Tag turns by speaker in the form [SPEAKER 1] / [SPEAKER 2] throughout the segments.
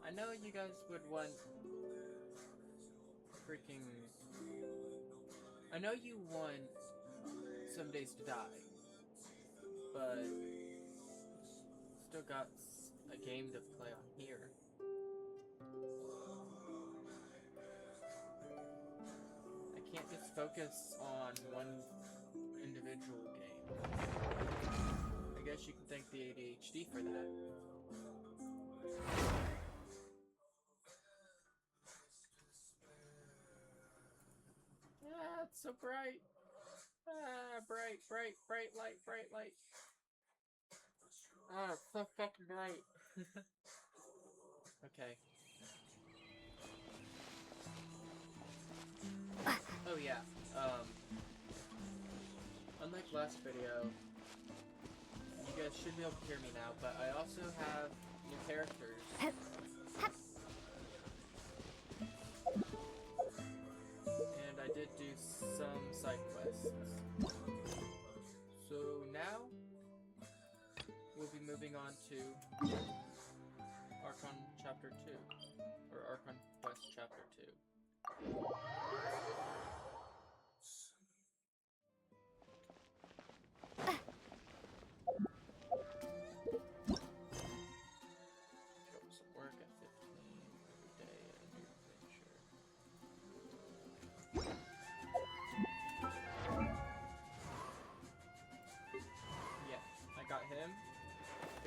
[SPEAKER 1] I know you guys would want freaking... I know you want some days to die, but still got a game to play on here. I can't just focus on one individual game. I guess you can thank the ADHD for that. Ah, it's so bright. Ah, bright light, bright light. Ah, it's so fucking bright. Okay. Oh yeah, unlike last video, you guys should be able to hear me now, but I also have new characters. And I did do some side quests. So now, we'll be moving on to Archon Chapter 2, or Archon Quest Chapter 2.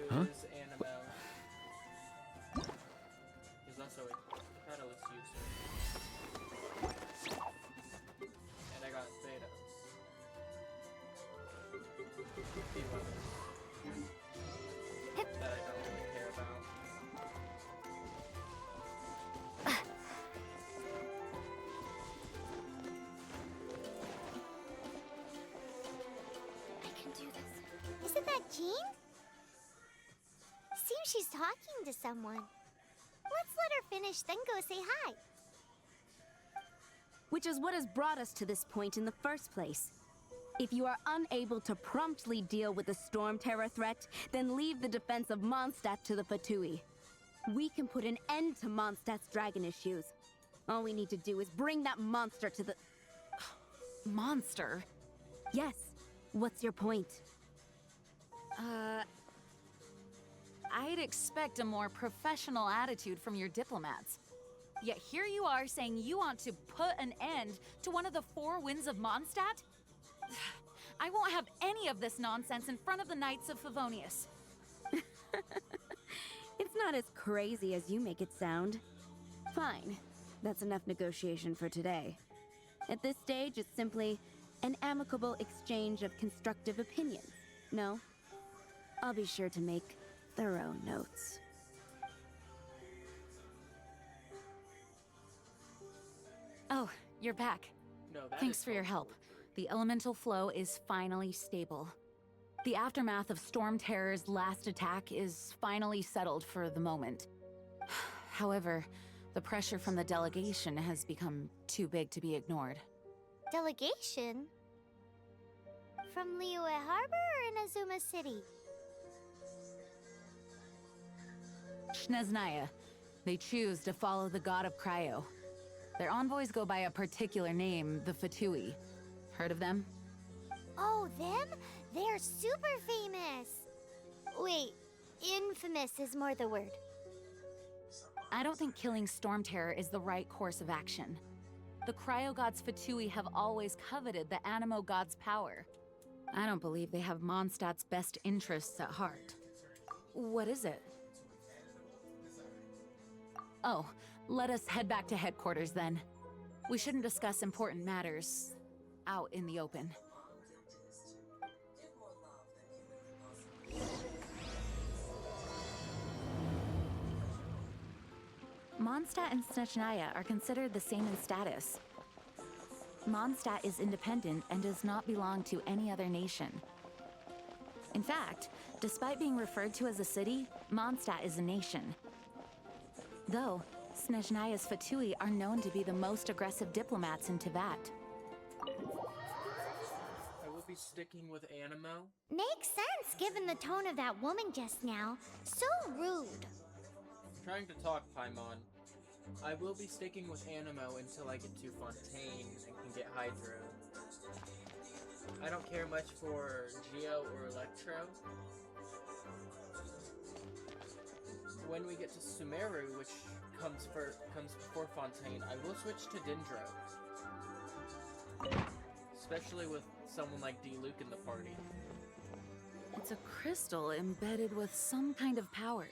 [SPEAKER 1] Is Annabelle. He's also a Catalyst user. And I got Theta. A few others that I don't really care about.
[SPEAKER 2] I can do this. Isn't that Jean? Seems she's talking to someone. Let's let her finish, then go say hi.
[SPEAKER 3] Which is what has brought us to this point in the first place. If you are unable to promptly deal with the Storm Terror threat, then leave the defense of Mondstadt to the Fatui. We can put an end to Mondstadt's dragon issues. All we need to do is bring that monster to the...
[SPEAKER 4] Monster?
[SPEAKER 3] Yes. What's your point?
[SPEAKER 4] I'd expect a more professional attitude from your diplomats. Yet here you are saying you want to put an end to one of the four winds of Mondstadt? I won't have any of this nonsense in front of the Knights of Favonius.
[SPEAKER 3] It's not as crazy as you make it sound. Fine. That's enough negotiation for today. At this stage, it's simply an amicable exchange of constructive opinions. No? I'll be sure to make thorough notes.
[SPEAKER 4] Oh, you're back.
[SPEAKER 1] No, that
[SPEAKER 4] Thanks
[SPEAKER 1] is
[SPEAKER 4] for your help. The elemental flow is finally stable. The aftermath of Storm Terror's last attack is finally settled for the moment. However, the pressure from the delegation has become too big to be ignored.
[SPEAKER 2] Delegation? From Liyue Harbor or Inazuma City?
[SPEAKER 4] Snezhnaya. They choose to follow the god of Cryo. Their envoys go by a particular name, the Fatui. Heard of them?
[SPEAKER 2] Oh, them? They're super famous! Wait, infamous is more the word.
[SPEAKER 4] I don't think killing Storm Terror is the right course of action. The Cryo God's Fatui have always coveted the Animo God's power. I don't believe they have Mondstadt's best interests at heart. What is it? Oh, let us head back to headquarters then. We shouldn't discuss important matters out in the open. Mondstadt and Snezhnaya are considered the same in status. Mondstadt is independent and does not belong to any other nation. In fact, despite being referred to as a city, Mondstadt is a nation. Though, Snezhnaya's Fatui are known to be the most aggressive diplomats in Teyvat.
[SPEAKER 1] I will be sticking with Animo.
[SPEAKER 2] Makes sense given the tone of that woman just now. So rude.
[SPEAKER 1] trying to talk, Paimon. I will be sticking with Animo until I get to Fontaine and can get Hydro. I don't care much for Geo or Electro. When we get to Sumeru, which comes before Fontaine, I will switch to Dendro. Especially with someone like D-Luke in the party.
[SPEAKER 4] It's a crystal embedded with some kind of power.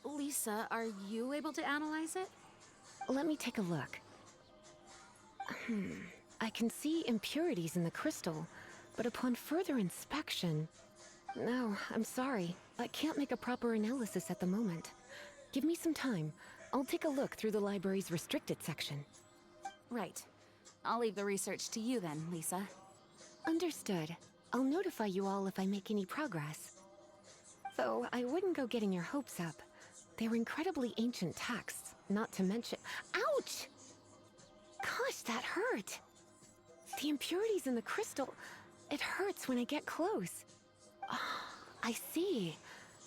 [SPEAKER 4] Lisa, are you able to analyze it?
[SPEAKER 5] Let me take a look. I can see impurities in the crystal, but upon further inspection... No, I'm sorry. I can't make a proper analysis at the moment. Give me some time. I'll take a look through the library's restricted section.
[SPEAKER 4] Right. I'll leave the research to you then, Lisa.
[SPEAKER 5] Understood. I'll notify you all if I make any progress. Though I wouldn't go getting your hopes up. They're incredibly ancient texts, not to mention... Ouch! Gosh, that hurt! The impurities in the crystal... It hurts when I get close. I see.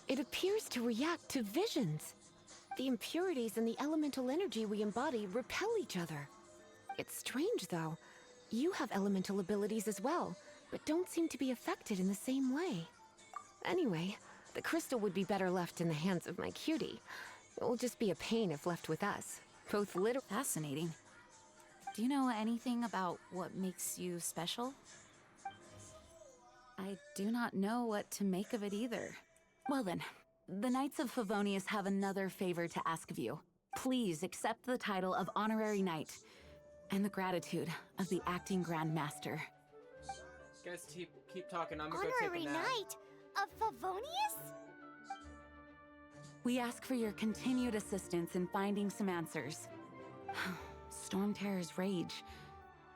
[SPEAKER 5] It appears to react to visions. The impurities and the elemental energy we embody repel each other. It's strange, though. You have elemental abilities as well, but don't seem to be affected in the same way. Anyway, the crystal would be better left in the hands of my cutie. It will just be a pain if left with us. Both literally...
[SPEAKER 4] Fascinating. Do you know anything about what makes you special? I do not know what to make of it either. Well then, the Knights of Favonius have another favor to ask of you. Please accept the title of Honorary Knight, and the gratitude of the Acting Grand Master.
[SPEAKER 1] Guys, keep talking. I'm gonna go take
[SPEAKER 2] Honorary
[SPEAKER 1] a nap.
[SPEAKER 2] Knight of Favonius?
[SPEAKER 4] We ask for your continued assistance in finding some answers. Storm Terror's rage,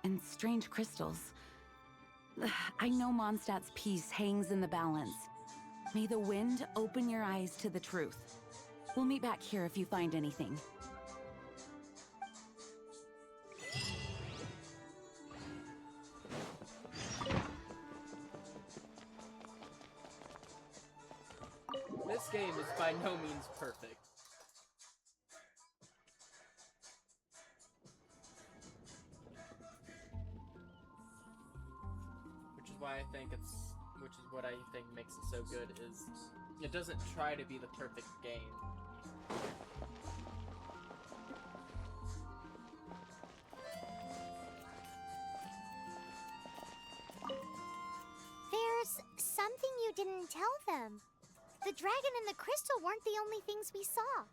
[SPEAKER 4] and strange crystals. I know Mondstadt's peace hangs in the balance. May the wind open your eyes to the truth. We'll meet back here if you find anything.
[SPEAKER 1] This game is by no means perfect. Which is what I think makes it so good, is it doesn't try to be the perfect game.
[SPEAKER 2] There's something you didn't tell them. The dragon and the crystal weren't the only things we saw.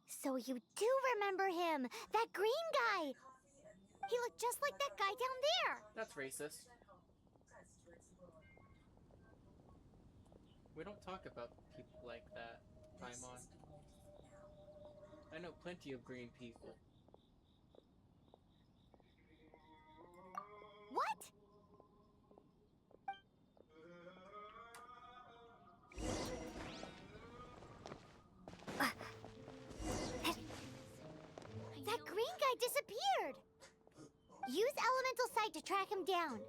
[SPEAKER 2] So you do remember him, that green guy! He looked just like that guy down there!
[SPEAKER 1] That's racist. We don't talk about people like that, Paimon. I know plenty of green people.
[SPEAKER 2] What? That green guy disappeared! Use elemental sight to track him down.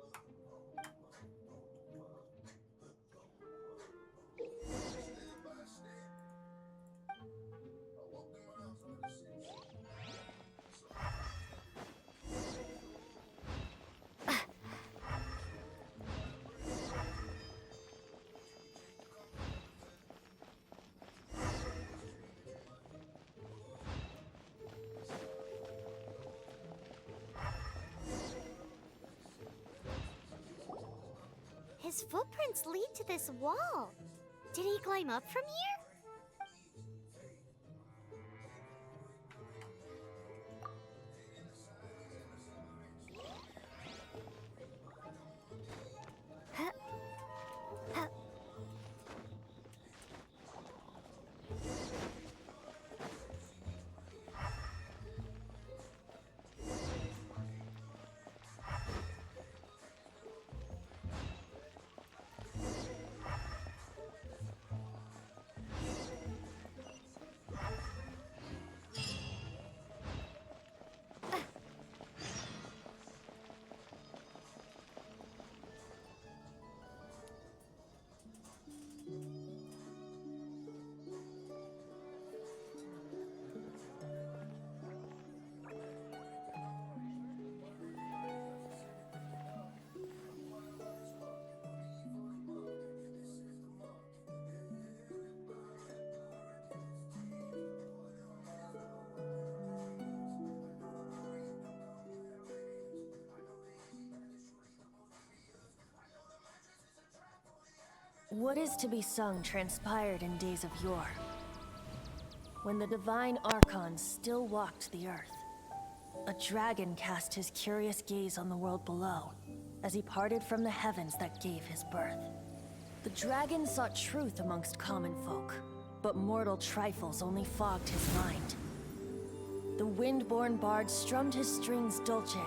[SPEAKER 2] His footprints lead to this wall. Did he climb up from here?
[SPEAKER 6] What is to be sung transpired in days of yore, when the divine archons still walked the earth. A dragon cast his curious gaze on the world below, as he parted from the heavens that gave his birth. The dragon sought truth amongst common folk, but mortal trifles only fogged his mind. The wind-born bard strummed his strings dulce,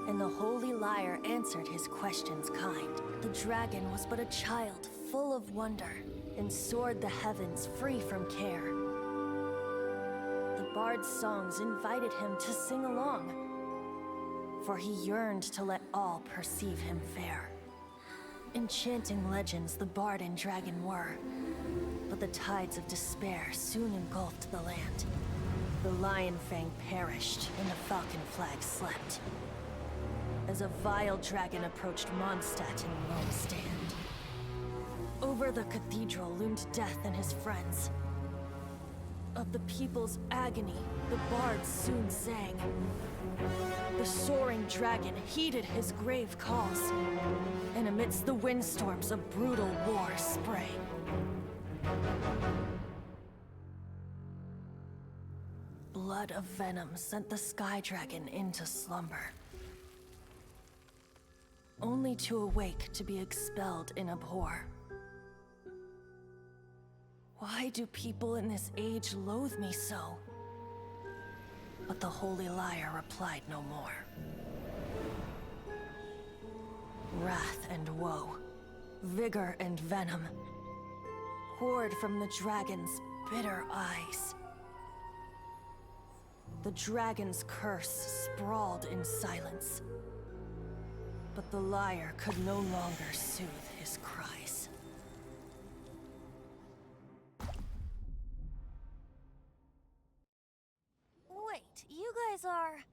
[SPEAKER 6] and the holy lyre answered his questions kind. The dragon was but a child full of wonder, and soared the heavens free from care. The bard's songs invited him to sing along, for he yearned to let all perceive him fair. Enchanting legends the bard and dragon were, but the tides of despair soon engulfed the land. The lion fang perished, and the falcon flag slept, as a vile dragon approached Mondstadt in lone stand. Over the cathedral loomed death and his friends. Of the people's agony, the bards soon sang. The soaring dragon heeded his grave calls, and amidst the windstorms a brutal war sprang. Blood of venom sent the sky dragon into slumber, only to awake to be expelled in abhor. Why do people in this age loathe me so? But the holy lyre replied no more. Wrath and woe, vigor and venom, poured from the dragon's bitter eyes. The dragon's curse sprawled in silence, but the lyre could no longer soothe his cries.
[SPEAKER 7] Wait, you guys are...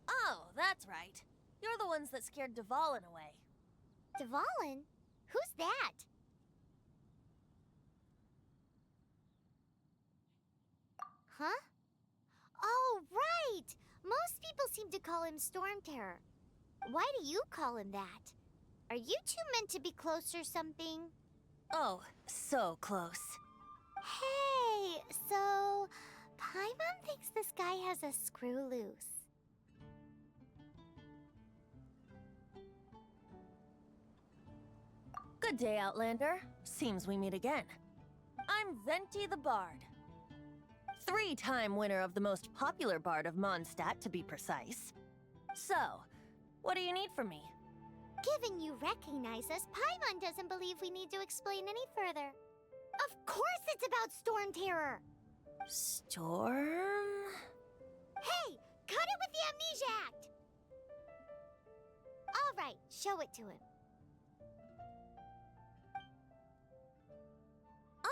[SPEAKER 7] Oh, that's right. You're the ones that scared Dvalin away.
[SPEAKER 2] Dvalin? Who's that? Huh? Oh, right! Most people seem to call him Storm Terror. Why do you call him that? Are you two meant to be close or something?
[SPEAKER 7] Oh, so close.
[SPEAKER 2] Hey, so... Paimon thinks this guy has a screw loose.
[SPEAKER 7] Good day, Outlander. Seems we meet again. I'm Venti the Bard. 3-time winner of the most popular bard of Mondstadt, to be precise. So, what do you need from me?
[SPEAKER 2] Given you recognize us, Paimon doesn't believe we need to explain any further. Of course it's about Storm Terror!
[SPEAKER 7] Storm?
[SPEAKER 2] Hey! Cut it with the Amnesia Act! Alright, show it to him.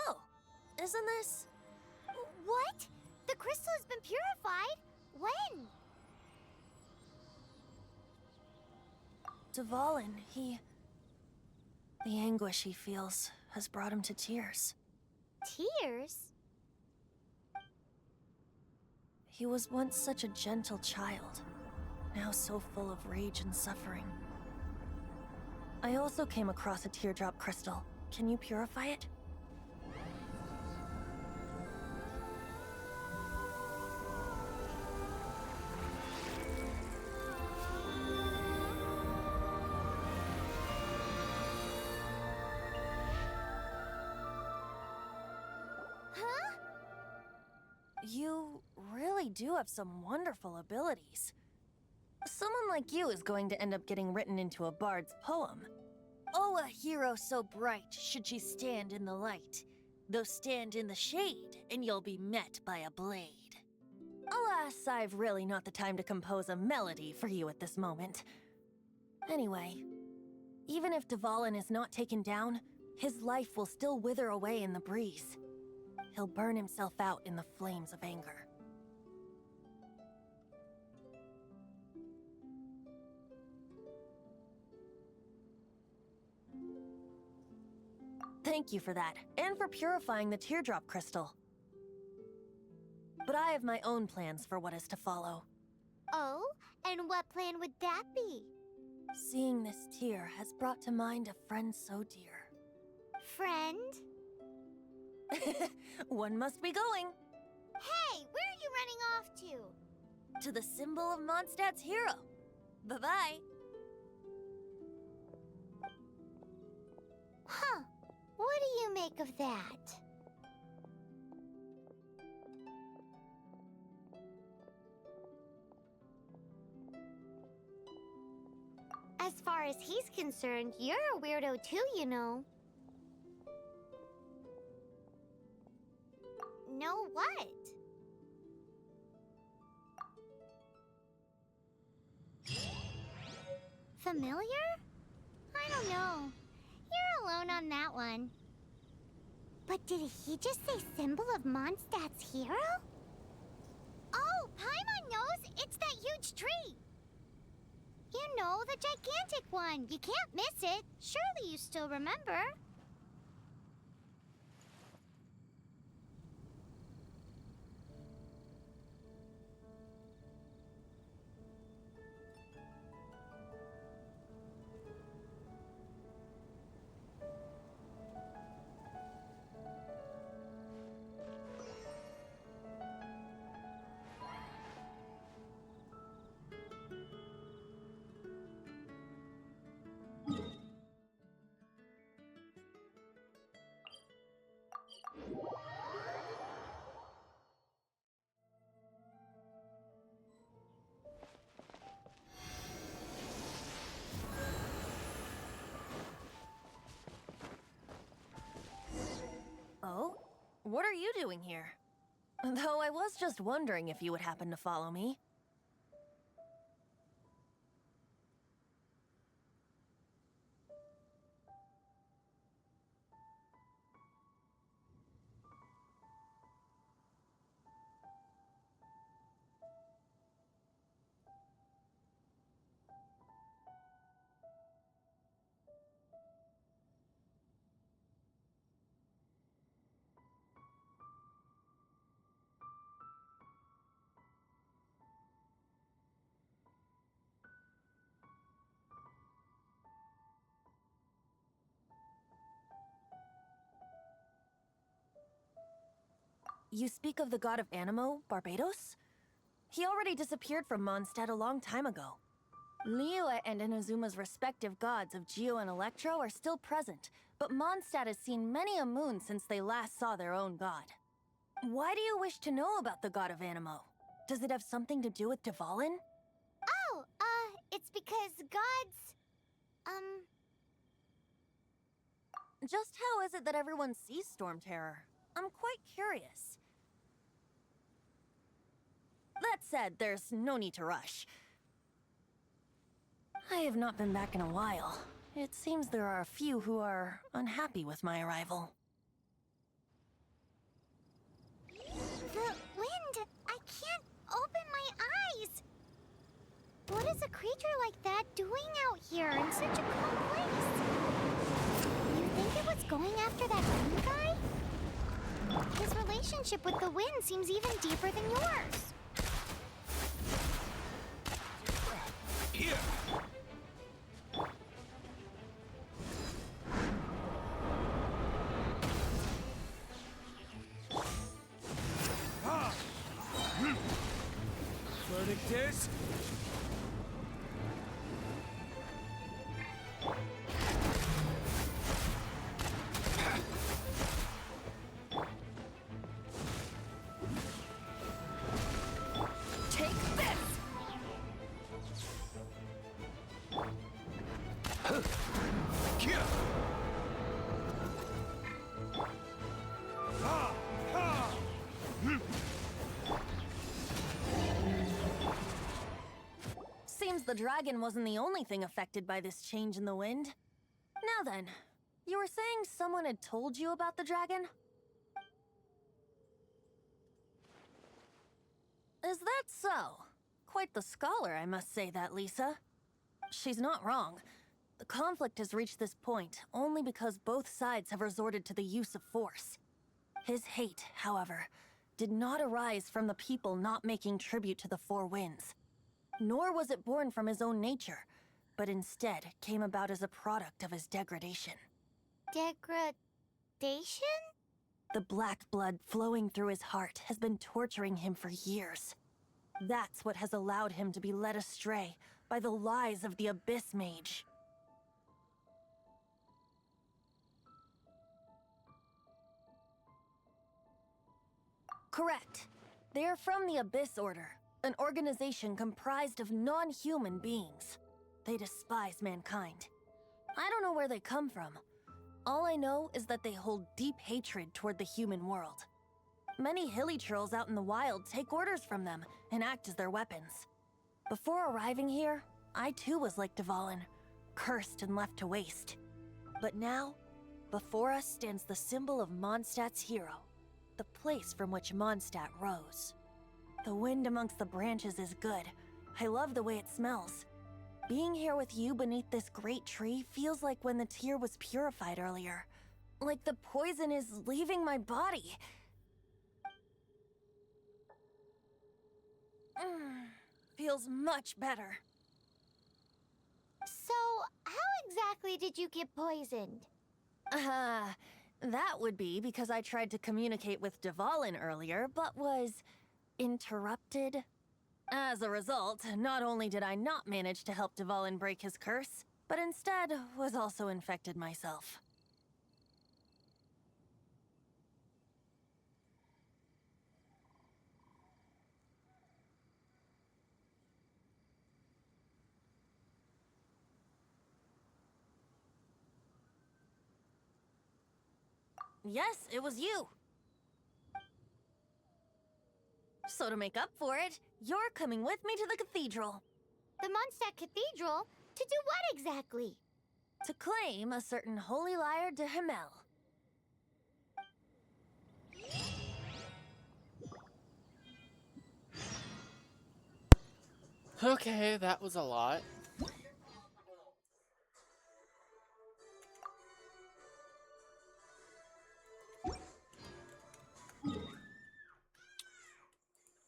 [SPEAKER 7] Oh, isn't this...
[SPEAKER 2] What? The crystal has been purified? When?
[SPEAKER 7] Dvalin, the anguish he feels has brought him to tears.
[SPEAKER 2] Tears?
[SPEAKER 7] He was once such a gentle child, now so full of rage and suffering. I also came across a teardrop crystal. Can you purify it? You really do have some wonderful abilities. Someone like you is going to end up getting written into a bard's poem. Oh, a hero so bright should she stand in the light, though stand in the shade, and you'll be met by a blade. Alas, I've really not the time to compose a melody for you at this moment. Anyway, even if Dvalin is not taken down, his life will still wither away in the breeze. He'll burn himself out in the flames of anger. Thank you for that, and for purifying the teardrop crystal. But I have my own plans for what is to follow.
[SPEAKER 2] Oh, and what plan would that be?
[SPEAKER 7] Seeing this tear has brought to mind a friend so dear.
[SPEAKER 2] Friend?
[SPEAKER 7] One must be going.
[SPEAKER 2] Hey, where are you running off to?
[SPEAKER 7] To the symbol of Mondstadt's hero. Bye-bye.
[SPEAKER 2] Huh. What do you make of that? As far as he's concerned, you're a weirdo too, you know. Know what? Familiar? I don't know. You're alone on that one. But did he just say symbol of Mondstadt's hero? Oh, Paimon knows! It's that huge tree! You know, the gigantic one. You can't miss it. Surely you still remember.
[SPEAKER 7] Oh? What are you doing here? Though I was just wondering if you would happen to follow me. You speak of the god of Animo, Barbados? He already disappeared from Mondstadt a long time ago. Liyue and Inazuma's respective gods of Geo and Electro are still present, but Mondstadt has seen many a moon since they last saw their own god. Why do you wish to know about the god of Animo? Does it have something to do with Dvalin?
[SPEAKER 2] Oh, it's because gods...
[SPEAKER 7] Just how is it that everyone sees Storm Terror? I'm quite curious. That said, there's no need to rush. I have not been back in a while. It seems there are a few who are unhappy with my arrival.
[SPEAKER 2] The wind! I can't open my eyes! What is a creature like that doing out here in such a cold place? You think it was going after that wind guy? His relationship with the wind seems even deeper than yours.
[SPEAKER 8] Here! Verdictus?
[SPEAKER 7] Take this!
[SPEAKER 8] Here!
[SPEAKER 7] Seems the dragon wasn't the only thing affected by this change in the wind. Now then, you were saying someone had told you about the dragon? Is that so? Quite the scholar, I must say that, Lisa. She's not wrong. The conflict has reached this point only because both sides have resorted to the use of force. His hate, however, did not arise from the people not making tribute to the Four Winds. Nor was it born from his own nature, but instead came about as a product of his degradation.
[SPEAKER 2] Degradation?
[SPEAKER 7] The black blood flowing through his heart has been torturing him for years. That's what has allowed him to be led astray by the lies of the Abyss Mage. Correct. They are from the Abyss Order, an organization comprised of non-human beings. They despise mankind. I don't know where they come from. All I know is that they hold deep hatred toward the human world. Many hilly trolls out in the wild take orders from them and act as their weapons. Before arriving here, I too was like Dvalin, cursed and left to waste. But now, before us stands the symbol of Mondstadt's hero, the place from which Mondstadt rose. The wind amongst the branches is good. I love the way it smells. Being here with you beneath this great tree feels like when the tear was purified earlier. Like the poison is leaving my body. Feels much better.
[SPEAKER 2] So, how exactly did you get poisoned?
[SPEAKER 7] That would be because I tried to communicate with Dvalin earlier, but was interrupted. As a result, not only did I not manage to help Dvalin break his curse, but instead was also infected myself. Yes, it was you. So to make up for it, you're coming with me to the cathedral.
[SPEAKER 2] The Mondstadt Cathedral? To do what exactly?
[SPEAKER 7] To claim a certain holy liar de Himmel.
[SPEAKER 1] Okay, that was a lot.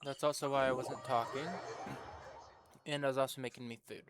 [SPEAKER 1] That's also why I wasn't talking. And I was also making me food.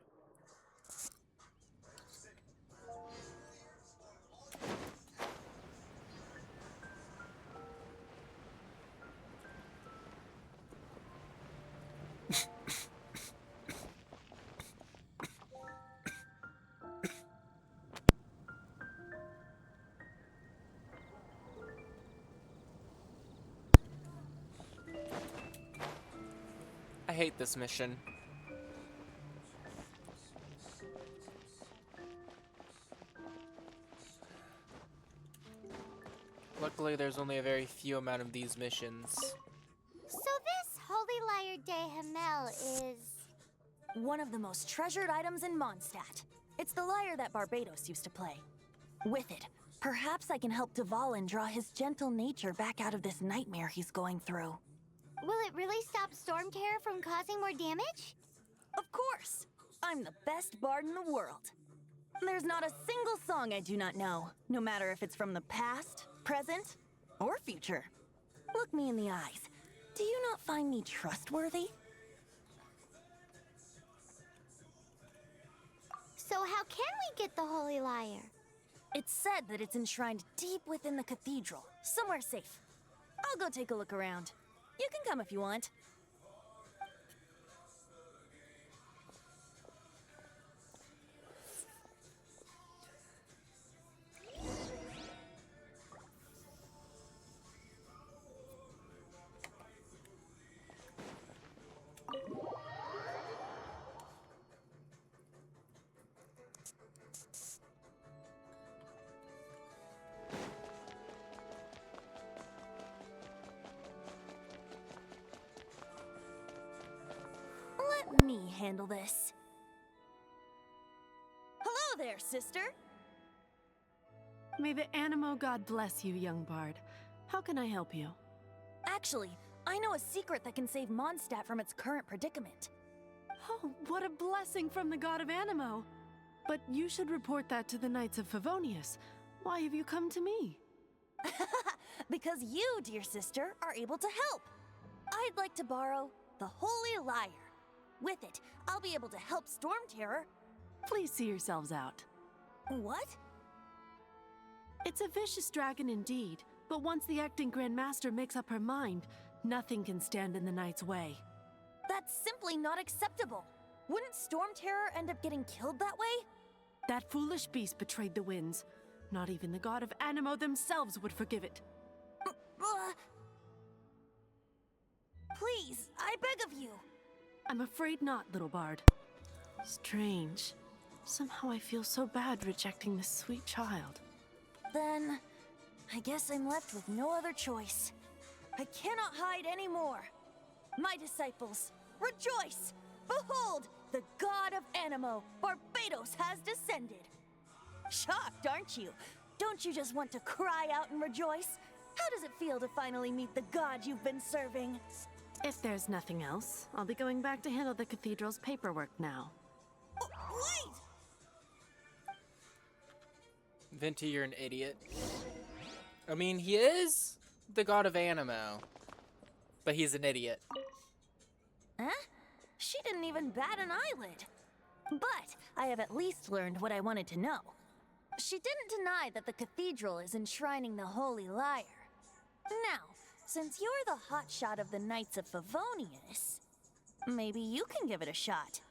[SPEAKER 1] I hate this mission. Luckily, there's only a very few amount of these missions.
[SPEAKER 2] So this Holy Liar de Himmel is...
[SPEAKER 7] One of the most treasured items in Mondstadt. It's the lyre that Barbados used to play. With it, perhaps I can help Dvalin draw his gentle nature back out of this nightmare he's going through.
[SPEAKER 2] Will it really stop Storm Terror from causing more damage?
[SPEAKER 7] Of course! I'm the best bard in the world. There's not a single song I do not know, no matter if it's from the past, present, or future. Look me in the eyes. Do you not find me trustworthy?
[SPEAKER 2] So how can we get the Holy Liar?
[SPEAKER 7] It's said that it's enshrined deep within the cathedral, somewhere safe. I'll go take a look around. You can come if you want. Let me handle this. Hello there, sister.
[SPEAKER 9] May the Animo God bless you, young bard. How can I help you?
[SPEAKER 7] Actually, I know a secret that can save Mondstadt from its current predicament.
[SPEAKER 9] Oh, what a blessing from the god of Animo! But you should report that to the Knights of Favonius. Why have you come to me?
[SPEAKER 7] Because you, dear sister, are able to help. I'd like to borrow the Holy Lyre. With it, I'll be able to help Storm Terror
[SPEAKER 9] Please see yourselves out.
[SPEAKER 7] What?
[SPEAKER 9] It's a vicious dragon indeed, but once the acting Grand Master makes up her mind, nothing can stand in the Knight's way.
[SPEAKER 7] That's simply not acceptable. Wouldn't Storm Terror end up getting killed that way?
[SPEAKER 9] That foolish beast betrayed the winds. Not even the god of Animo themselves would forgive it.
[SPEAKER 7] Please, I beg of you.
[SPEAKER 9] I'm afraid not, little bard. Strange. Somehow I feel so bad rejecting this sweet child.
[SPEAKER 7] Then, I guess I'm left with no other choice. I cannot hide anymore. My disciples, rejoice! Behold, the god of Animo, Barbados, has descended. Shocked, aren't you? Don't you just want to cry out and rejoice? How does it feel to finally meet the god you've been serving?
[SPEAKER 9] If there's nothing else, I'll be going back to handle the cathedral's paperwork now.
[SPEAKER 7] Wait!
[SPEAKER 1] Venti, you're an idiot. I mean, he is the god of Animo, but he's an idiot.
[SPEAKER 7] Huh? She didn't even bat an eyelid. But I have at least learned what I wanted to know. She didn't deny that the cathedral is enshrining the Holy Lyre. Now, since you're the hotshot of the Knights of Favonius, maybe you can give it a shot.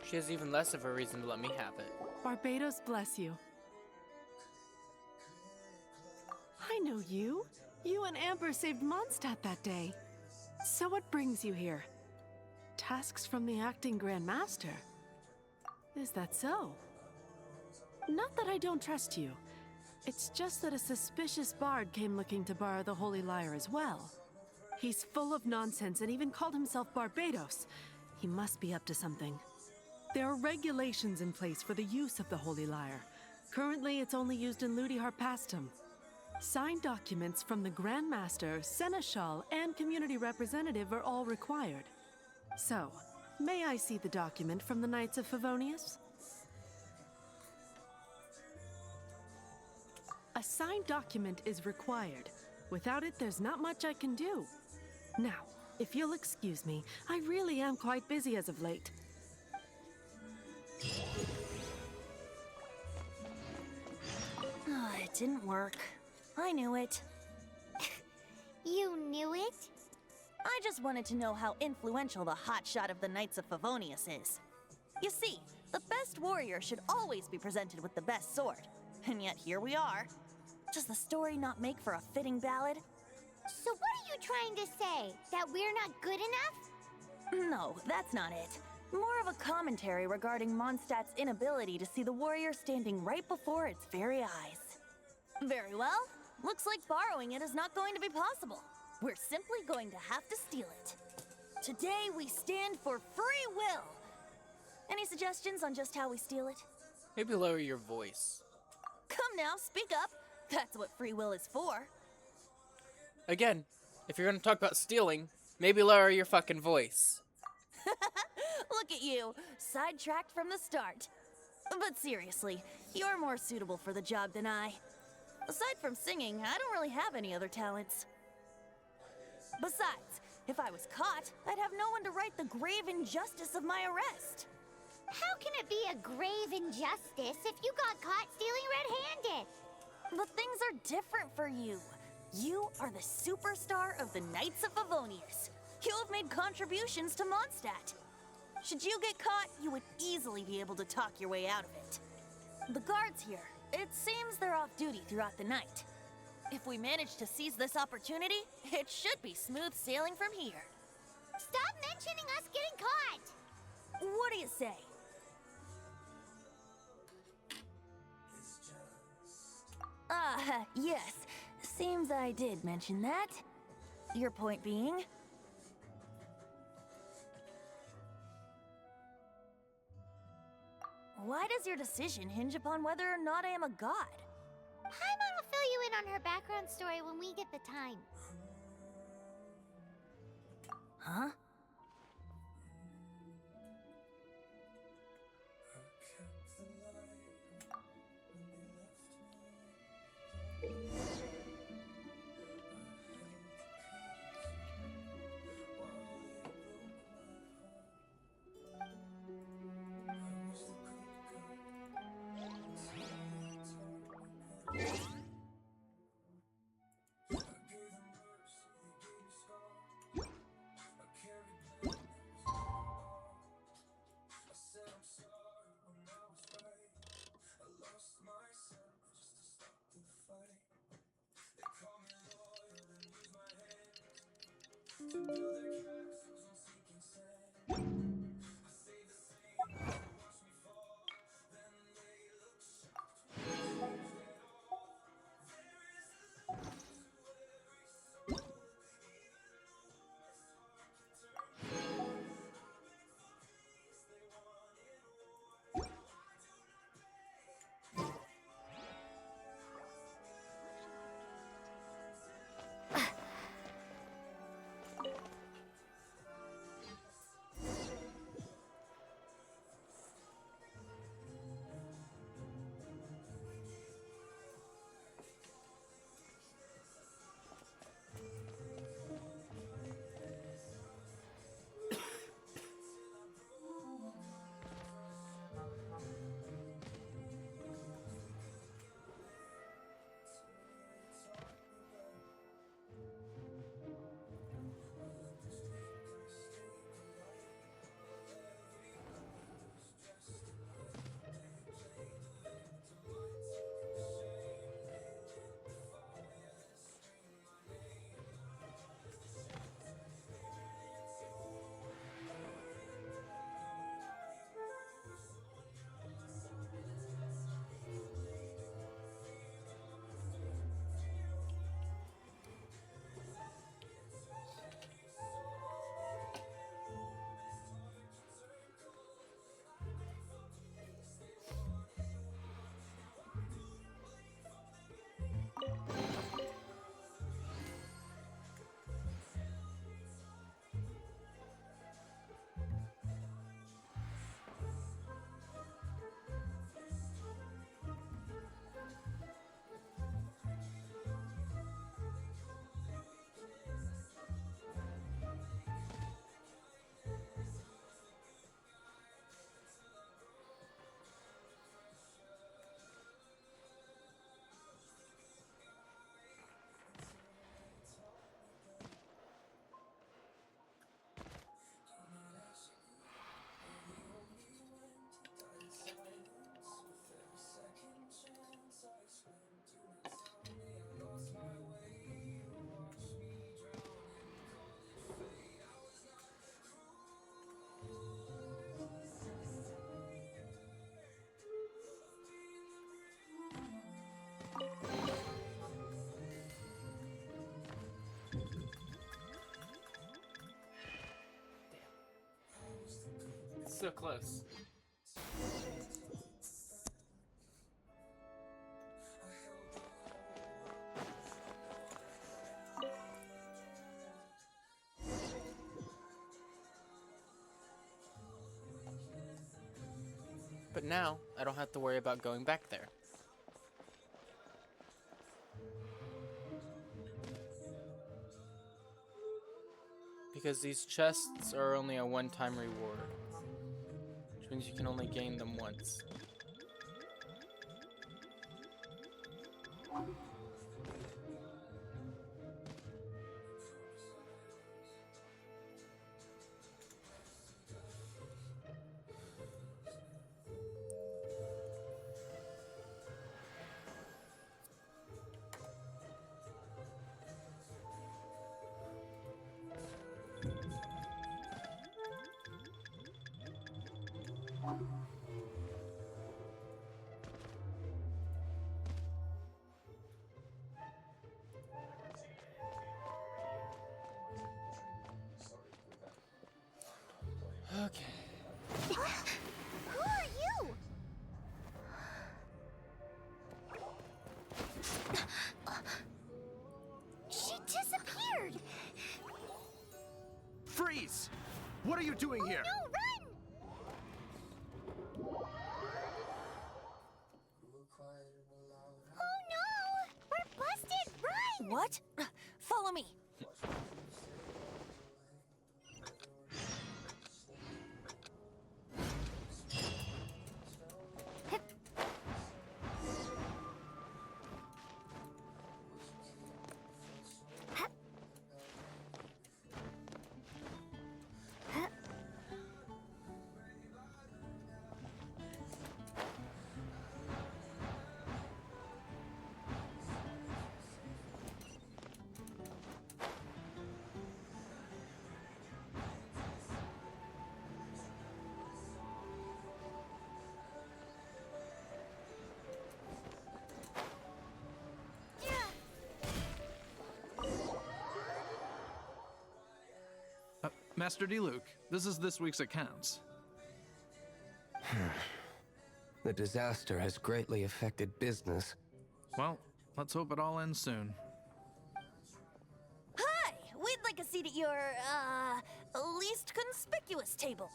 [SPEAKER 1] She has even less of a reason to let me have it.
[SPEAKER 9] Barbados bless you. I know you. You and Amber saved Mondstadt that day. So what brings you here? Tasks from the acting Grand Master? Is that so? Not that I don't trust you. It's just that a suspicious bard came looking to borrow the Holy Lyre as well. He's full of nonsense and even called himself Barbados. He must be up to something. There are regulations in place for the use of the Holy Lyre. Currently, it's only used in Ludi Harpastum. Signed documents from the Grand Master, Seneschal, and Community Representative are all required. So, may I see the document from the Knights of Favonius? A signed document is required. Without it, there's not much I can do. Now, if you'll excuse me, I really am quite busy as of late.
[SPEAKER 7] It didn't work. I knew it.
[SPEAKER 2] You knew it?
[SPEAKER 7] I just wanted to know how influential the hotshot of the Knights of Favonius is. You see, the best warrior should always be presented with the best sword. And yet here we are. Does the story not make for a fitting ballad?
[SPEAKER 2] So what are you trying to say? That we're not good enough?
[SPEAKER 7] No, that's not it. More of a commentary regarding Mondstadt's inability to see the warrior standing right before its very eyes. Very well. Looks like borrowing it is not going to be possible. We're simply going to have to steal it. Today we stand for free will. Any suggestions on just how we steal it?
[SPEAKER 1] Maybe lower your voice.
[SPEAKER 7] Come now, speak up. That's what free will is for.
[SPEAKER 1] Again, if you're gonna talk about stealing, maybe lower your fucking voice.
[SPEAKER 7] Look at you, sidetracked from the start. But seriously, you're more suitable for the job than I. Aside from singing, I don't really have any other talents. Besides, if I was caught, I'd have no one to right the grave injustice of my arrest.
[SPEAKER 2] How can it be a grave injustice if you got caught stealing red-handed?
[SPEAKER 7] But things are different for you. You are the superstar of the Knights of Favonius. You have made contributions to Mondstadt. Should you get caught, you would easily be able to talk your way out of it. The guards here, it seems they're off duty throughout the night. If we manage to seize this opportunity, it should be smooth sailing from here.
[SPEAKER 2] Stop mentioning us getting caught!
[SPEAKER 7] What do you say? Yes. Seems I did mention that. Your point being? Why does your decision hinge upon whether or not I am a god?
[SPEAKER 2] Paimon will fill you in on her background story when we get the time.
[SPEAKER 7] Huh?
[SPEAKER 1] So close. But now, I don't have to worry about going back there. Because these chests are only a one-time reward, which means you can only gain them once. Okay.
[SPEAKER 2] Who are you? She disappeared!
[SPEAKER 8] Freeze! What are you doing here?
[SPEAKER 2] No, run! Oh no! We're busted! Run!
[SPEAKER 7] What? Follow me.
[SPEAKER 10] Master Diluc, this is this week's accounts.
[SPEAKER 11] The disaster has greatly affected business.
[SPEAKER 10] Well, let's hope it all ends soon.
[SPEAKER 7] Hi! We'd like a seat at your, least conspicuous table.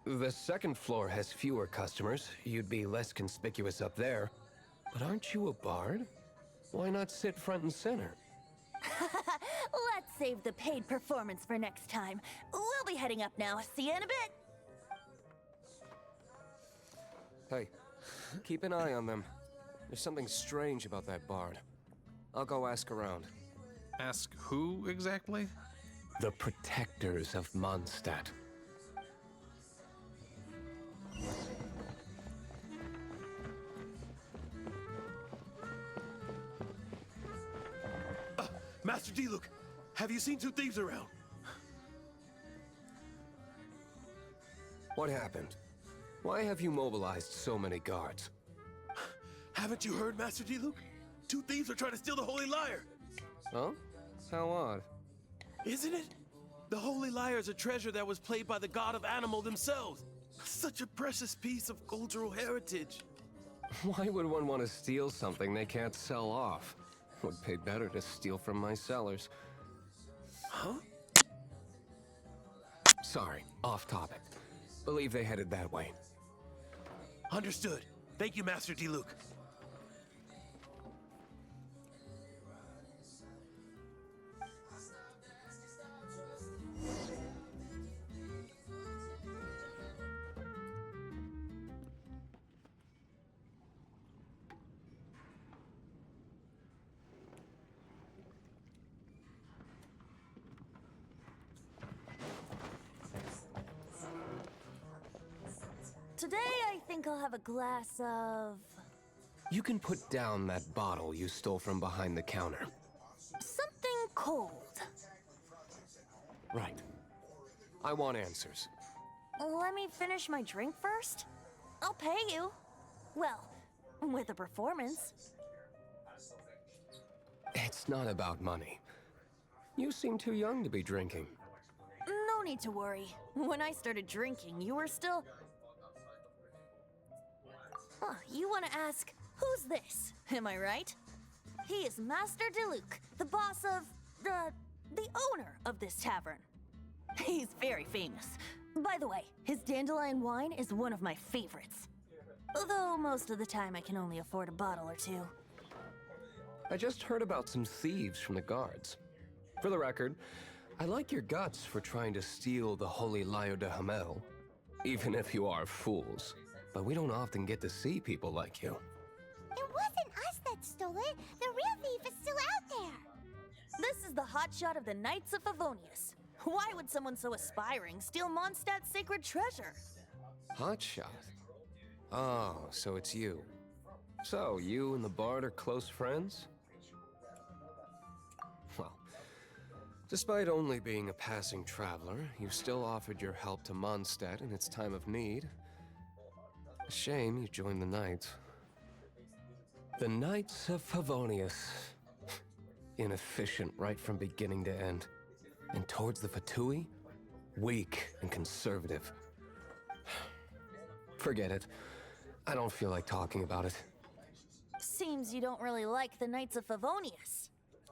[SPEAKER 11] The second floor has fewer customers. You'd be less conspicuous up there. But aren't you a bard? Why not sit front and center?
[SPEAKER 7] Let's save the paid performance for next time. We'll be heading up now. See you in a bit.
[SPEAKER 11] Hey, keep an eye on them. There's something strange about that bard. I'll go ask around.
[SPEAKER 10] Ask who exactly?
[SPEAKER 11] The protectors of Mondstadt.
[SPEAKER 8] Master Diluc, have you seen two thieves around?
[SPEAKER 11] What happened? Why have you mobilized so many guards?
[SPEAKER 8] Haven't you heard, Master Diluc? Two thieves are trying to steal the Holy Lyre.
[SPEAKER 11] Huh? How odd.
[SPEAKER 8] Isn't it? The Holy Lyre is a treasure that was played by the god of animal themselves. Such a precious piece of cultural heritage.
[SPEAKER 11] Why would one want to steal something they can't sell off? Would pay better to steal from my sellers.
[SPEAKER 8] Huh?
[SPEAKER 11] Sorry, off topic. Believe they headed that way.
[SPEAKER 8] Understood. Thank you, Master Diluc.
[SPEAKER 7] Today, I think I'll have a glass of...
[SPEAKER 11] You can put down that bottle you stole from behind the counter.
[SPEAKER 7] something cold.
[SPEAKER 11] Right. I want answers.
[SPEAKER 7] Let me finish my drink first. I'll pay you. Well, with a performance.
[SPEAKER 11] It's not about money. You seem too young to be drinking.
[SPEAKER 7] No need to worry. When I started drinking, you were still... Huh, you want to ask, who's this? Am I right? He is Master Diluc, the boss of... the owner of this tavern. He's very famous. By the way, his dandelion wine is one of my favorites. Although most of the time I can only afford a bottle or two.
[SPEAKER 11] I just heard about some thieves from the guards. For the record, I like your guts for trying to steal the Holy Lyre de Hamel. Even if you are fools. But we don't often get to see people like you.
[SPEAKER 2] It wasn't us that stole it. The real thief is still out there.
[SPEAKER 7] This is the hotshot of the Knights of Favonius. Why would someone so aspiring steal Mondstadt's sacred treasure?
[SPEAKER 11] Hotshot? Oh, so it's you. So, you and the Bard are close friends? Well, despite only being a passing traveler, you still offered your help to Mondstadt in its time of need. A shame you joined the Knights. The Knights of Favonius. Inefficient right from beginning to end. And towards the Fatui, weak and conservative. Forget it. I don't feel like talking about it.
[SPEAKER 7] Seems you don't really like the Knights of Favonius.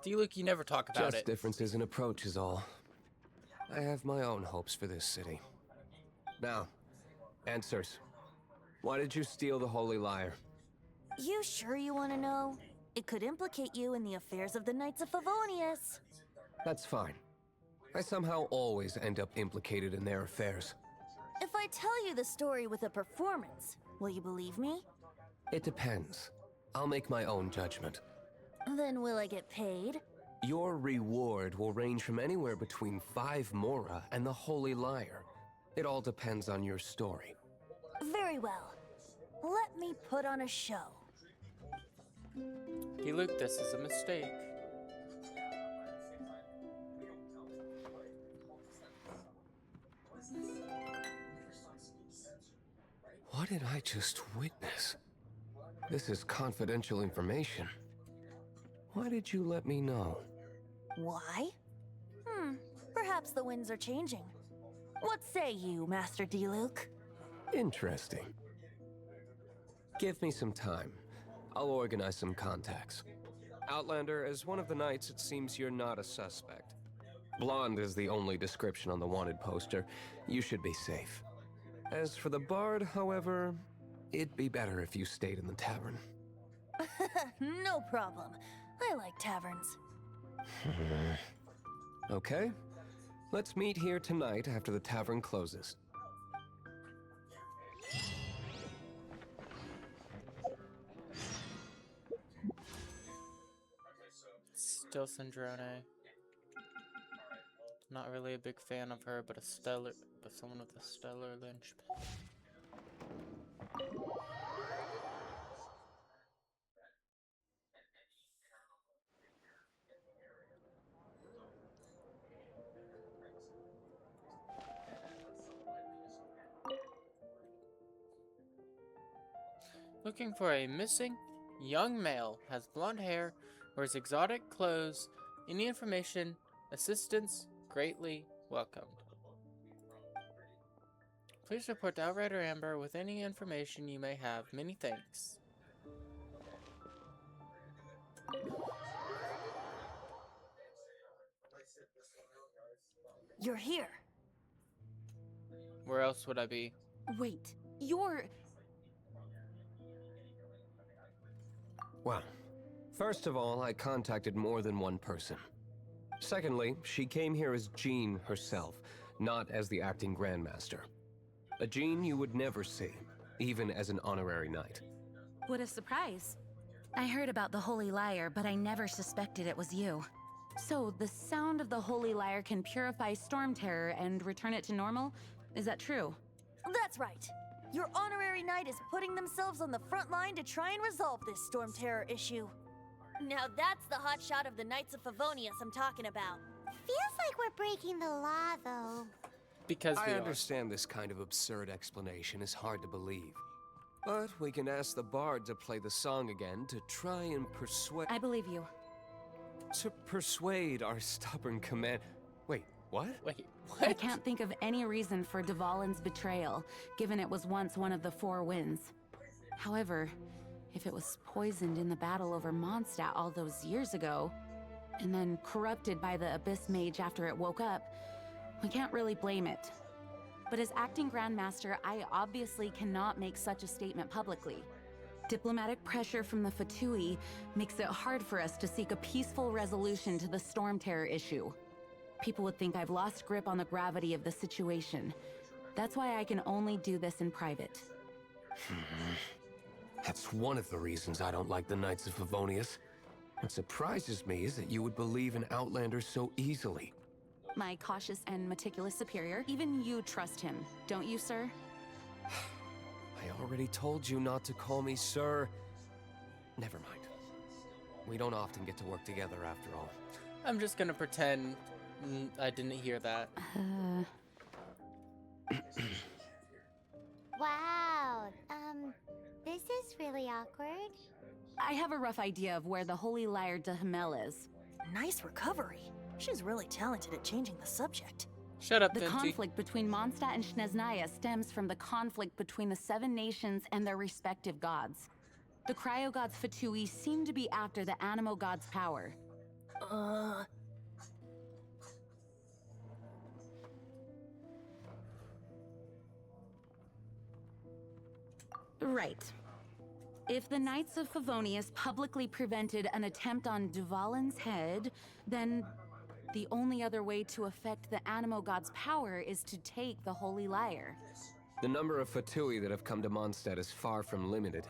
[SPEAKER 1] Diluc, you never talk about
[SPEAKER 11] Just
[SPEAKER 1] it.
[SPEAKER 11] differences in approach is all. I have my own hopes for this city. Now, answers. Why did you steal the Holy Lyre?
[SPEAKER 7] You sure you want to know? It could implicate you in the affairs of the Knights of Favonius.
[SPEAKER 11] That's fine. I somehow always end up implicated in their affairs.
[SPEAKER 7] If I tell you the story with a performance, will you believe me?
[SPEAKER 11] It depends. I'll make my own judgment.
[SPEAKER 7] Then will I get paid?
[SPEAKER 11] Your reward will range from anywhere between 5 Mora and the Holy Lyre. It all depends on your story.
[SPEAKER 7] Very well. Let me put on a show.
[SPEAKER 1] Diluc, this is a mistake.
[SPEAKER 11] What did I just witness? This is confidential information. Why did you let me know?
[SPEAKER 7] Why? Perhaps the winds are changing. What say you, Master Diluc?
[SPEAKER 11] Interesting. Give me some time. I'll organize some contacts. Outlander, as one of the knights, it seems you're not a suspect. Blonde is the only description on the wanted poster. You should be safe. As for the bard, however, it'd be better if you stayed in the tavern.
[SPEAKER 7] No problem. I like taverns.
[SPEAKER 11] Okay. Let's meet here tonight after the tavern closes.
[SPEAKER 1] Still Syndrome. Not really a big fan of her, but someone with a stellar lynch. Looking for a missing young male, has blonde hair, wears exotic clothes. Any information, assistance, greatly welcomed. Please report to Outrider Amber with any information you may have. Many thanks.
[SPEAKER 7] You're here.
[SPEAKER 1] Where else would I be?
[SPEAKER 3] Wait, you're...
[SPEAKER 11] Well, first of all, I contacted more than one person. Secondly, she came here as Jean herself, not as the acting Grandmaster. A Jean you would never see, even as an honorary knight.
[SPEAKER 4] What a surprise. I heard about the Holy Lyre, but I never suspected it was you. So, the sound of the Holy Lyre can purify Storm Terror and return it to normal? Is that true?
[SPEAKER 7] That's right. Your honorary knight is putting themselves on the front line to try and resolve this Storm Terror issue. Now that's the hot shot of the Knights of Favonius I'm talking about.
[SPEAKER 2] Feels like we're breaking the law, though.
[SPEAKER 1] Because
[SPEAKER 11] I
[SPEAKER 1] we are.
[SPEAKER 11] understand this kind of absurd explanation is hard to believe. But we can ask the bard to play the song again to try and persuade...
[SPEAKER 4] I believe you.
[SPEAKER 11] To persuade our stubborn command... Wait, what?
[SPEAKER 1] Wait, what?
[SPEAKER 4] I can't think of any reason for Dvalin's betrayal, given it was once one of the Four Winds. However, if it was poisoned in the battle over Mondstadt all those years ago, and then corrupted by the Abyss Mage after it woke up, we can't really blame it. But as acting Grandmaster, I obviously cannot make such a statement publicly. Diplomatic pressure from the Fatui makes it hard for us to seek a peaceful resolution to the Storm Terror issue. People would think I've lost grip on the gravity of the situation. That's why I can only do this in private.
[SPEAKER 11] That's one of the reasons I don't like the Knights of Favonius. What surprises me is that you would believe in Outlander so easily.
[SPEAKER 4] My cautious and meticulous superior, even you trust him, don't you, sir?
[SPEAKER 11] I already told you not to call me sir. Never mind. We don't often get to work together after all.
[SPEAKER 1] I'm just gonna pretend I didn't hear that.
[SPEAKER 2] Wow, this is really awkward.
[SPEAKER 4] I have a rough idea of where the Holy Lyre de Hamel is.
[SPEAKER 7] Nice recovery. She's really talented at changing the subject.
[SPEAKER 1] Shut up,
[SPEAKER 4] The
[SPEAKER 1] Vinci.
[SPEAKER 4] conflict between Mondstadt and Snezhnaya stems from the conflict between the Seven Nations and their respective gods. The cryo-gods Fatui seem to be after the Animo god's power. Right. If the Knights of Favonius publicly prevented an attempt on Dvalin's head, then the only other way to affect the Animo god's power is to take the Holy Lyre.
[SPEAKER 11] The number of Fatui that have come to Mondstadt is far from limited.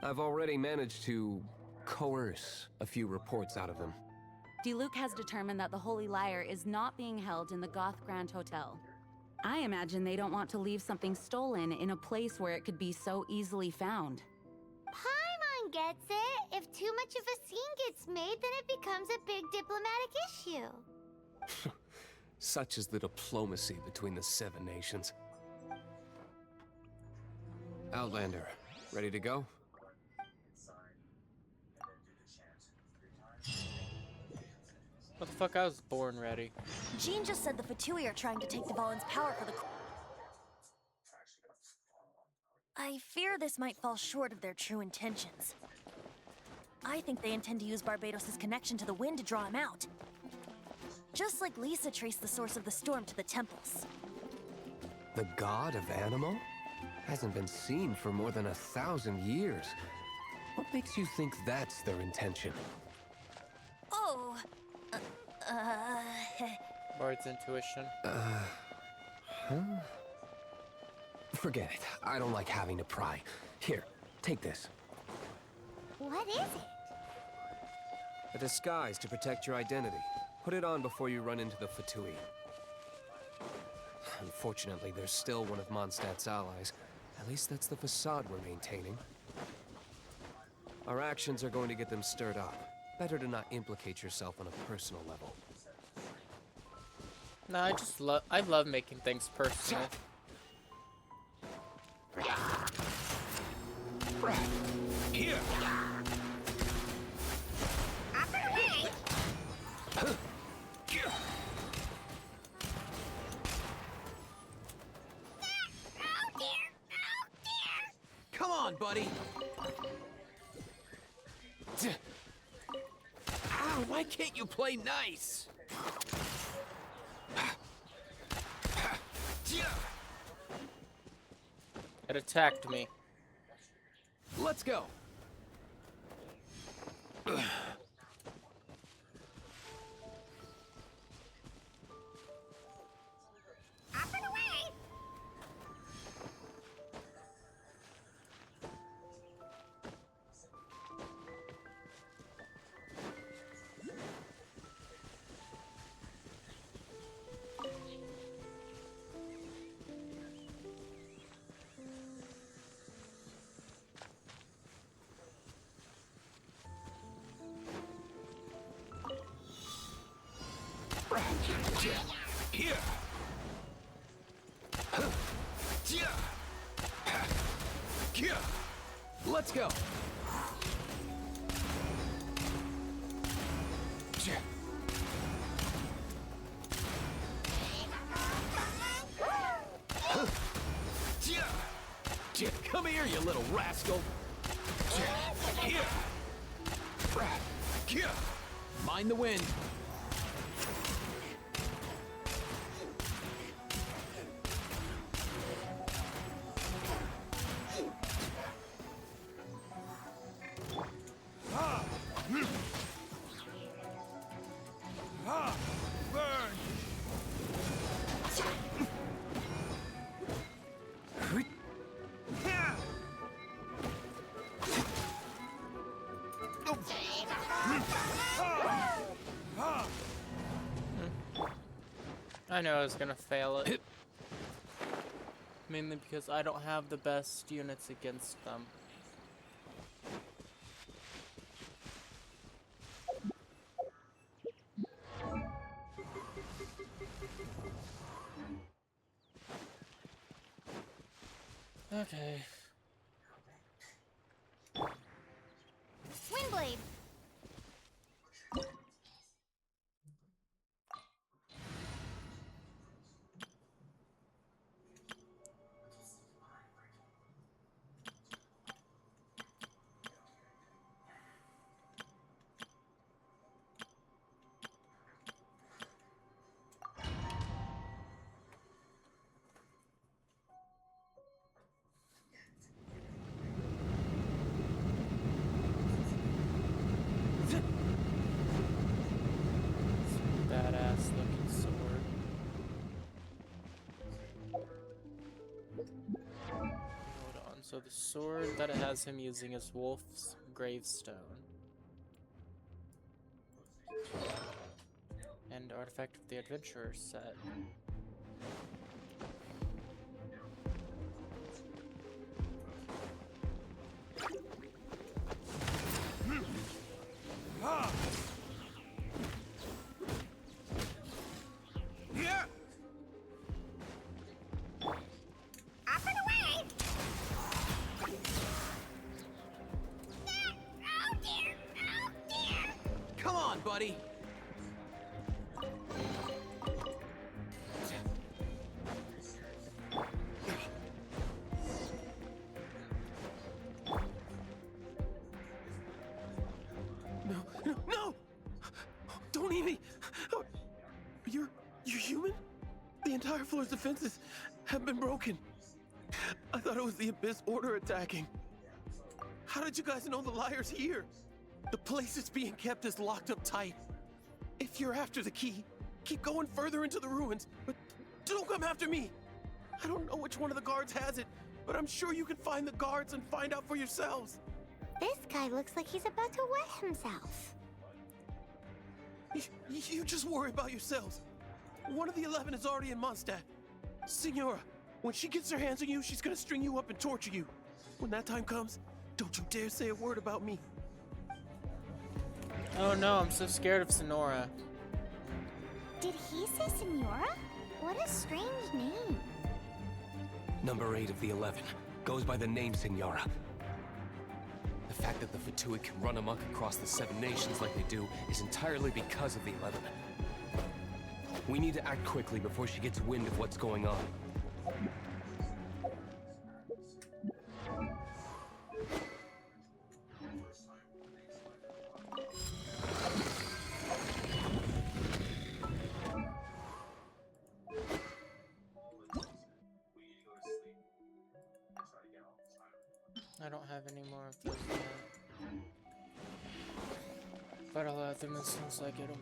[SPEAKER 11] I've already managed to coerce a few reports out of them.
[SPEAKER 4] Diluc has determined that the Holy Lyre is not being held in the Goth Grand Hotel. I imagine they don't want to leave something stolen in a place where it could be so easily found.
[SPEAKER 2] Paimon gets it. If too much of a scene gets made, then it becomes a big diplomatic issue.
[SPEAKER 11] Such is the diplomacy between the Seven Nations. Outlander, ready to go?
[SPEAKER 1] What the fuck? I was born ready.
[SPEAKER 7] Jean just said the Fatui are trying to take Dvalin's power for the... I fear this might fall short of their true intentions. I think they intend to use Barbados' connection to the wind to draw him out. Just like Lisa traced the source of the storm to the temples.
[SPEAKER 11] The god of Animal? Hasn't been seen for more than 1,000 years. What makes you think that's their intention?
[SPEAKER 7] Oh...
[SPEAKER 1] Bard's intuition.
[SPEAKER 11] Forget it. I don't like having to pry. Here, take this.
[SPEAKER 2] What is it?
[SPEAKER 11] A disguise to protect your identity. Put it on before you run into the Fatui. Unfortunately, there's still one of Mondstadt's allies. At least that's the facade we're maintaining. Our actions are going to get them stirred up. Better to not implicate yourself on a personal level.
[SPEAKER 1] No, I love making things personal.
[SPEAKER 8] Here! Come on, buddy! Ow, why can't you play nice?
[SPEAKER 1] It attacked me.
[SPEAKER 8] Let's go! Here! Let's go! Come here, you little rascal! Here! Mind the wind!
[SPEAKER 1] I know I was gonna fail it. Mainly because I don't have the best units against them. Okay.
[SPEAKER 2] Windblade.
[SPEAKER 1] Badass looking sword. Hold on, so the sword that it has him using is Wolf's Gravestone. And Artifact of the Adventurer set.
[SPEAKER 8] Come on, buddy! entire floor's defenses have been broken. I thought it was the Abyss Order attacking. How did you guys know the liar's here? The place it's being kept is locked up tight. If you're after the key, keep going further into the ruins, but don't come after me. I don't know which one of the guards has it, but I'm sure you can find the guards and find out for yourselves.
[SPEAKER 2] This guy looks like he's about to wet himself.
[SPEAKER 8] You just worry about yourselves. One of the 11 is already in Mondstadt. Signora, when she gets her hands on you, she's gonna string you up and torture you. When that time comes, don't you dare say a word about me.
[SPEAKER 1] Oh no, I'm so scared of Sonora.
[SPEAKER 2] Did he say Senora? What a strange name.
[SPEAKER 11] Number 8 of the 11 goes by the name Signora. The fact that the Fatui can run amok across the 7 nations like they do is entirely because of the 11. We need to act quickly before she gets wind of what's going on.
[SPEAKER 1] I don't have any more of those yet. But I'll add them as soon as I get them.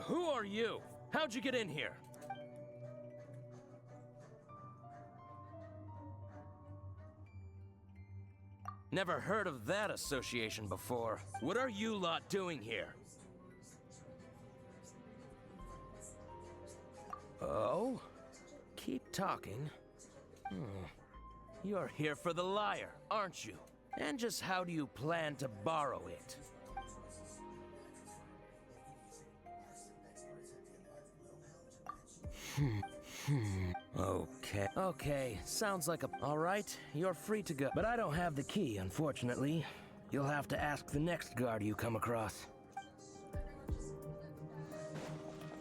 [SPEAKER 12] Who are you? How'd you get in here? Never heard of that association before. What are you lot doing here? Oh? Keep talking. You're here for the lyre, aren't you? And just how do you plan to borrow it? Okay, sounds like a... All right, you're free to go. But I don't have the key, unfortunately. You'll have to ask the next guard you come across.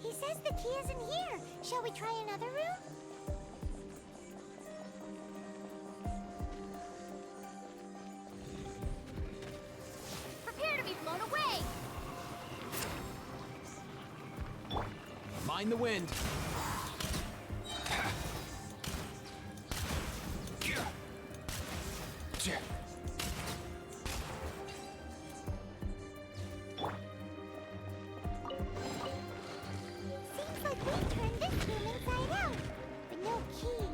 [SPEAKER 2] He says the key isn't here. Shall we try another room? Prepare to be blown away!
[SPEAKER 12] Mind the wind.
[SPEAKER 2] Seems like we turned this room inside out. But no key.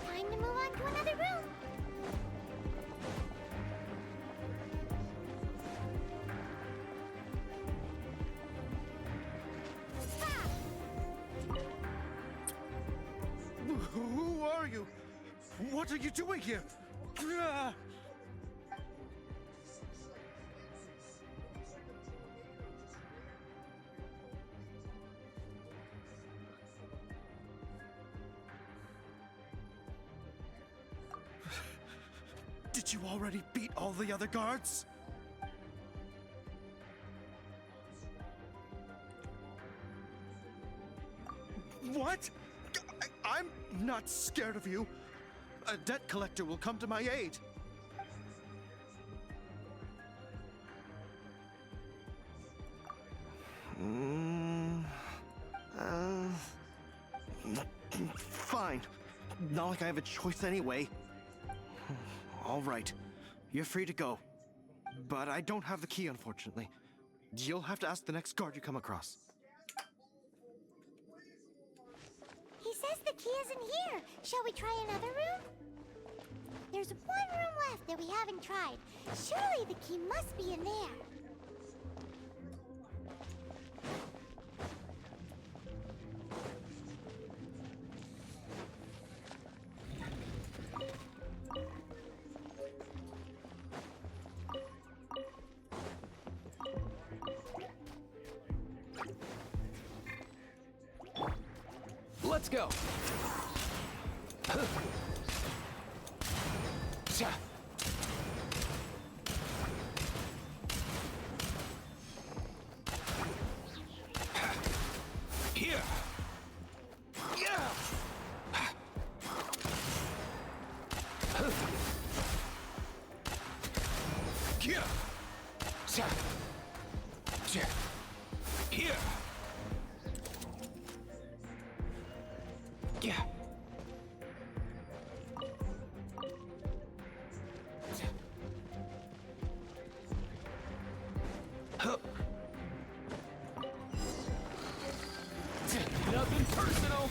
[SPEAKER 2] Time to move on to another room.
[SPEAKER 13] Who are you? What are you doing here? Did you already beat all the other guards? What? I'm not scared of you. A debt collector will come to my aid. Fine. Not like I have a choice anyway. All right. You're free to go. But I don't have the key, unfortunately. You'll have to ask the next guard you come across.
[SPEAKER 2] He says the key isn't here. Shall we try another room? There's one room left that we haven't tried. Surely the key must be in there.
[SPEAKER 12] Let's go. Here.
[SPEAKER 14] Here. Here. Yeah.
[SPEAKER 8] Nothing personal.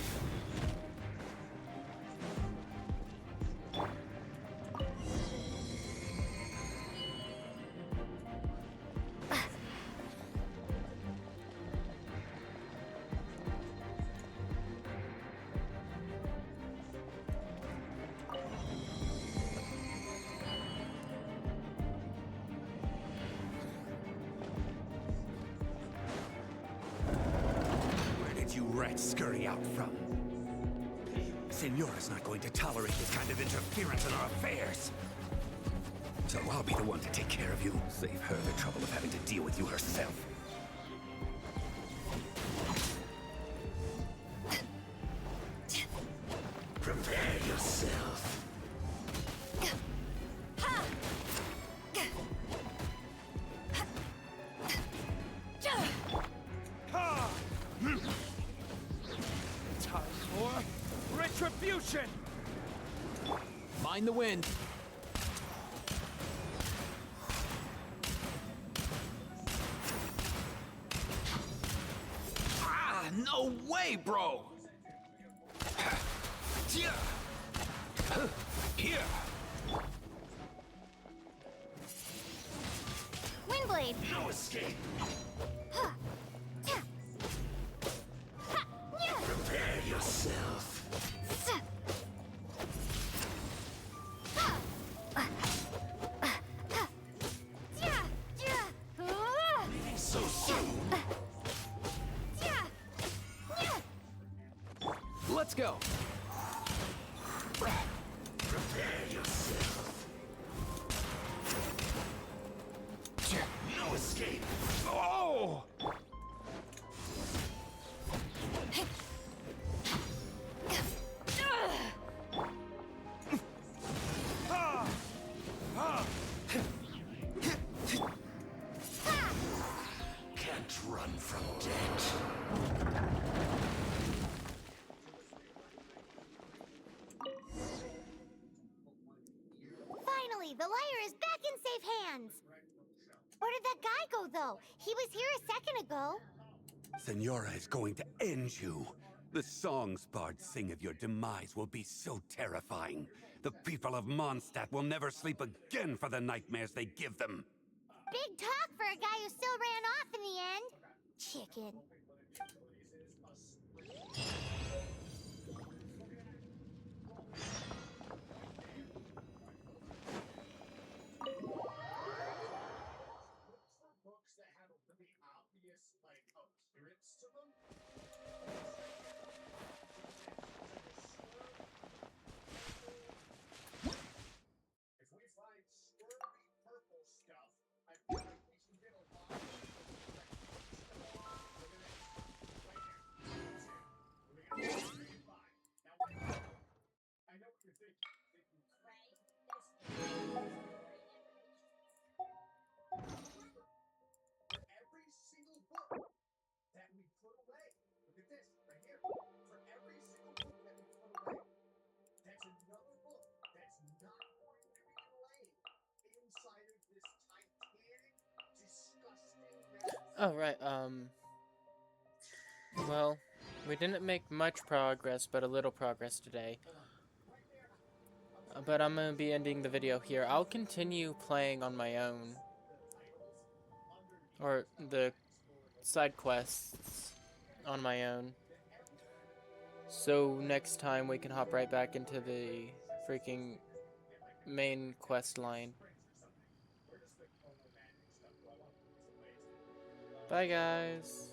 [SPEAKER 14] Where did you rats scurry out from? Senora's not going to tolerate this kind of interference in our affairs. So I'll be the one to take care of you. Save her the trouble of having to deal with you herself. Prepare yourself.
[SPEAKER 8] Time for retribution.
[SPEAKER 1] Mind the wind.
[SPEAKER 14] Ah, no way, bro! Here!
[SPEAKER 2] Windblade!
[SPEAKER 14] No escape!
[SPEAKER 2] Huh. Yeah. Ha. Yeah.
[SPEAKER 14] Prepare yourself.
[SPEAKER 2] Sa. Ha. Ha. Yeah. Yeah.
[SPEAKER 14] Leaving so soon?
[SPEAKER 2] Yeah. Yeah.
[SPEAKER 1] Let's go.
[SPEAKER 14] Prepare yourself. No escape. Oh! Can't run from death.
[SPEAKER 2] Finally, the lyre is back in safe hands. Where did that guy go, though? He was here a second ago.
[SPEAKER 14] Senora is going to end you. The songs bards sing of your demise will be so terrifying. The people of Mondstadt will never sleep again for the nightmares they give them.
[SPEAKER 2] Big talk for a guy who still ran off in the end. Chicken.
[SPEAKER 1] Oh, right, well, we didn't make much progress, but a little progress today. But I'm gonna be ending the video here. I'll continue playing on my own. Or the side quests on my own. So next time we can hop right back into the freaking main quest line. Bye, guys.